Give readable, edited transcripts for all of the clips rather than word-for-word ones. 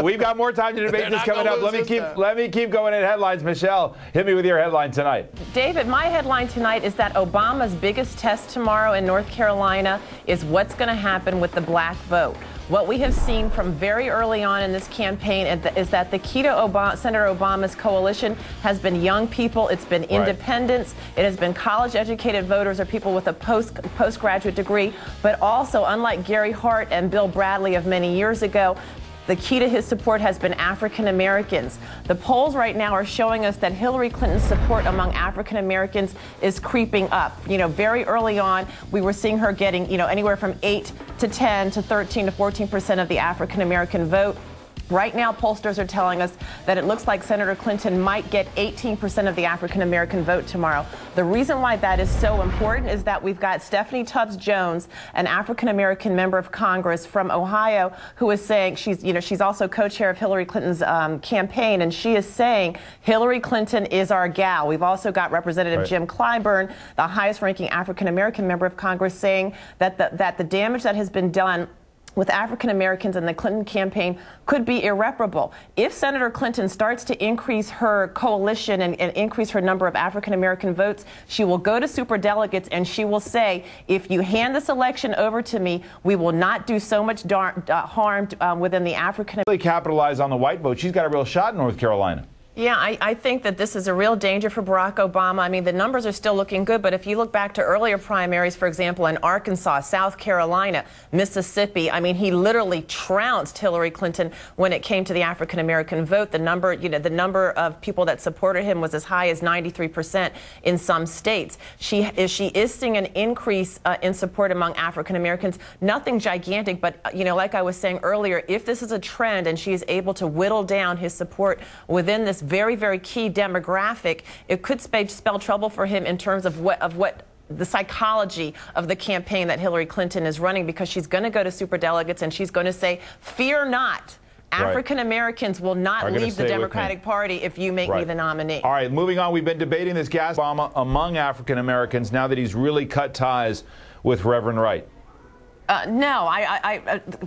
We've got more time to debate this coming up. Let me keep going in headlines. Michelle, hit me with your headline tonight. David, my headline tonight is that Obama's biggest test tomorrow in North Carolina is what's going to happen with the black vote. What we have seen from very early on in this campaign is that the key to Senator Obama's coalition has been young people, it's been independents, it has been college-educated voters or people with a postgraduate degree, but also, unlike Gary Hart and Bill Bradley of many years ago, the key to his support has been African Americans. The polls right now are showing us that Hillary Clinton's support among African Americans is creeping up. You know, very early on, we were seeing her getting, anywhere from 8 to 10 to 13 to 14% of the African American vote. Right now, pollsters are telling us that it looks like Senator Clinton might get 18% of the African-American vote tomorrow. The reason why that is so important is that we've got Stephanie Tubbs Jones, an African-American member of Congress from Ohio, who is saying she's also co-chair of Hillary Clinton's campaign, and she is saying Hillary Clinton is our gal. We've also got Representative Jim Clyburn, the highest-ranking African-American member of Congress, saying that the damage that has been done with African Americans in the Clinton campaign could be irreparable. If Senator Clinton starts to increase her coalition and increase her number of African American votes, she will go to superdelegates and she will say, if you hand this election over to me, we will not do so much harm within the African. Really capitalize on the white vote. She's got a real shot in North Carolina. Yeah, I think that this is a real danger for Barack Obama. I mean, the numbers are still looking good, but if you look back to earlier primaries, for example, in Arkansas, South Carolina, Mississippi, I mean, he literally trounced Hillary Clinton when it came to the African-American vote. The number of people that supported him was as high as 93% in some states. She is seeing an increase in support among African-Americans. Nothing gigantic, but, like I was saying earlier, if this is a trend and she is able to whittle down his support within this very, very key demographic, it could spell trouble for him in terms of what the psychology of the campaign that Hillary Clinton is running, because she's going to go to superdelegates and she's going to say, fear not, African Americans will not leave the Democratic Party if you make me the nominee. All right, moving on. We've been debating this gas Obama among African Americans now that he's really cut ties with Reverend Wright. No,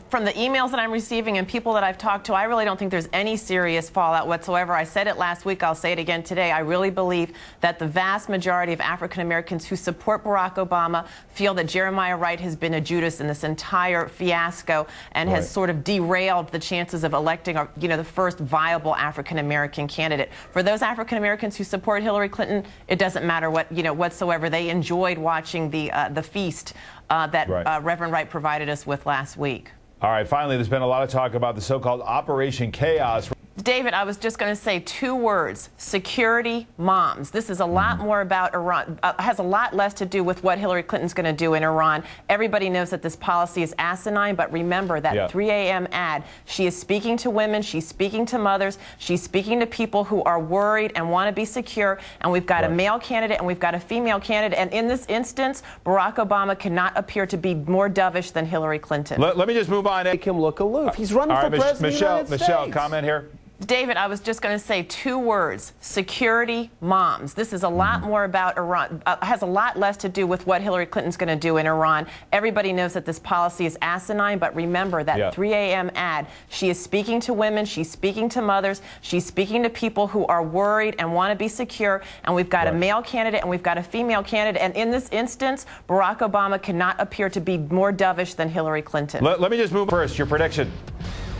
from the emails that I'm receiving and people that I've talked to, I really don't think there's any serious fallout whatsoever. I said it last week, I'll say it again today. I really believe that the vast majority of African Americans who support Barack Obama feel that Jeremiah Wright has been a Judas in this entire fiasco and has sort of derailed the chances of electing, the first viable African American candidate. For those African Americans who support Hillary Clinton, it doesn't matter what, whatsoever. They enjoyed watching the feast that Reverend Wright provided us with last week. All right, finally, there's been a lot of talk about the so-called Operation Chaos. David, I was just going to say 2 words: security moms. This is a lot more about Iran, has a lot less to do with what Hillary Clinton's going to do in Iran. Everybody knows that this policy is asinine, but remember that 3 a.m. ad. She is speaking to women, she's speaking to mothers, she's speaking to people who are worried and want to be secure, and we've got a male candidate and we've got a female candidate, and in this instance, Barack Obama cannot appear to be more dovish than Hillary Clinton. Let me just move on. Make him look aloof. He's running for president of the United States. Michelle, comment here. David, I was just going to say 2 words: security moms. This is a lot more about Iran, has a lot less to do with what Hillary Clinton's going to do in Iran. Everybody knows that this policy is asinine, but remember that 3 a.m. ad. She is speaking to women, she's speaking to mothers, she's speaking to people who are worried and want to be secure, and we've got a male candidate and we've got a female candidate, and in this instance, Barack Obama cannot appear to be more dovish than Hillary Clinton. Let me just move first. Your prediction.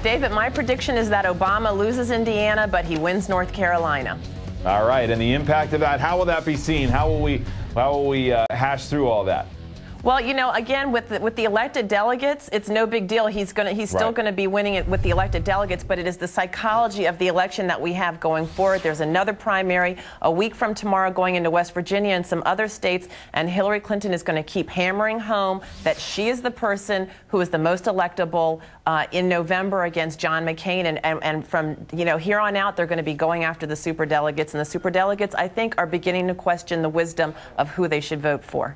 David, my prediction is that Obama loses Indiana, but he wins North Carolina. All right, and the impact of that, how will that be seen? How will we hash through all that? Well, again, with the elected delegates, it's no big deal. He's still going to be winning it with the elected delegates, but it is the psychology of the election that we have going forward. There's another primary a week from tomorrow going into West Virginia and some other states, and Hillary Clinton is going to keep hammering home that she is the person who is the most electable in November against John McCain, and from here on out, they're going to be going after the superdelegates, and the superdelegates, I think, are beginning to question the wisdom of who they should vote for.